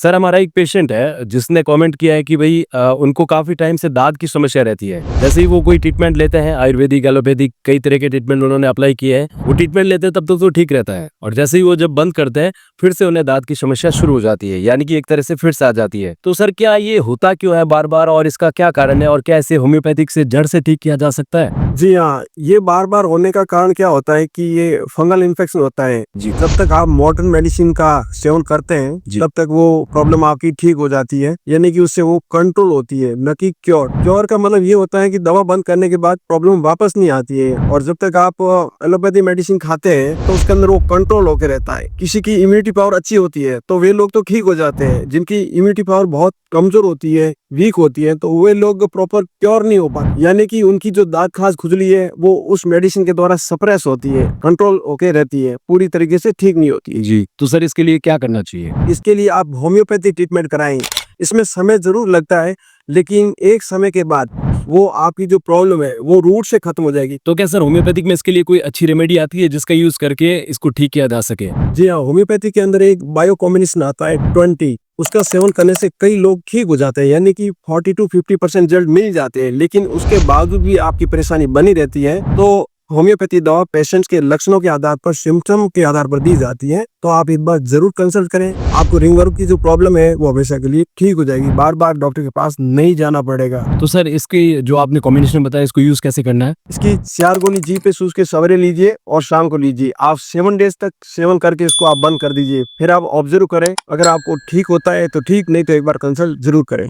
Sir हमारा एक patient है जिसने कमेंट किया है कि भाई उनको काफी टाइम से दांत की समस्या रहती है। जैसे ही वो कोई ट्रीटमेंट लेते हैं, आयुर्वेदिक, एलोपैथिक, कई तरह के ट्रीटमेंट उन्होंने अप्लाई किए हैं, वो ट्रीटमेंट लेते हैं तब तक तो ठीक रहता है, और जैसे ही वो जब बंद करते हैं फिर से उन्हें दांत की समस्या शुरू हो जाती है, यानी कि एक तरह से फिर से आ जाती है। तो सर क्या ये होता क्यों है बार बार, और इसका क्या कारण है, और क्या इसे होम्योपैथिक से जड़ से ठीक किया जा सकता है? जी हाँ, ये बार-बार होने का कारण क्या होता है कि ये फंगल इन्फेक्शन होता है। जी। जब तक आप मॉडर्न मेडिसिन का सेवन करते हैं, जी। तब तक वो प्रॉब्लम आपकी ठीक हो जाती है, यानी कि उससे वो कंट्रोल होती है, न कि क्योर। क्योर का मतलब ये होता है कि दवा बंद करने के बाद प्रॉब्लम वापस नहीं आती है, और जब तक आप एलोपैथी मेडिसिन खाते हैं, तो उसके अंदर वो कंट्रोल होके रहता है। किसी की इम्यूनिटी पावर अच्छी होती है, तो वे लोग तो ठीक हो जाते हैं। जिनकी इम्यूनिटी पावर बहुत कमजोर होती है, वीक होती है, तो वे लोग प्रॉपर क्योर नहीं हो पाते, यानी कि उनकी जो दांत खाज खुजली है वो उस मेडिसिन के द्वारा सप्रेस होती है, कंट्रोल होके रहती है, पूरी तरीके से ठीक नहीं होती है। जी, तो सर इसके लिए क्या करना चाहिए? इसके लिए आप होम्योपैथी ट्रीटमेंट कराएं। इसमें समय जरूर लगता है, लेकिन एक समय के बाद वो आपकी जो प्रॉब्लम है वो रूट से खत्म हो जाएगी। तो क्या सर होम्योपैथिक में इसके लिए कोई अच्छी रेमेडी आती है जिसका यूज करके इसको ठीक किया जा सके? जी हाँ, होम्योपैथी के अंदर एक बायो कॉम्बिनेशन आता है 20। उसका सेवन करने से कई लोग ठीक हो जाते हैं, यानी कि 40 to 50% रिजल्ट मिल जाते हैं। लेकिन उसके बावजूद भी आपकी परेशानी बनी रहती है, तो होम्योपैथी दवा पेशेंट्स के लक्षणों के आधार पर, सिम्टम के आधार पर दी जाती है। तो आप एक बार जरूर कंसल्ट करें। आपको रिंगवर्म की जो प्रॉब्लम है वो हमेशा के लिए ठीक हो जाएगी, बार बार डॉक्टर के पास नहीं जाना पड़ेगा। तो सर इसकी जो आपने कॉम्बिनेशन बताया, इसको यूज कैसे करना है? इसकी 4 गोली जी पे सूज के सवेरे लीजिए और शाम को लीजिए। आप 7 डेज तक सेवन करके इसको आप बंद कर दीजिए, फिर आप ऑब्जर्व करें। अगर आपको ठीक होता है तो ठीक, नहीं तो एक बार कंसल्ट जरूर करें।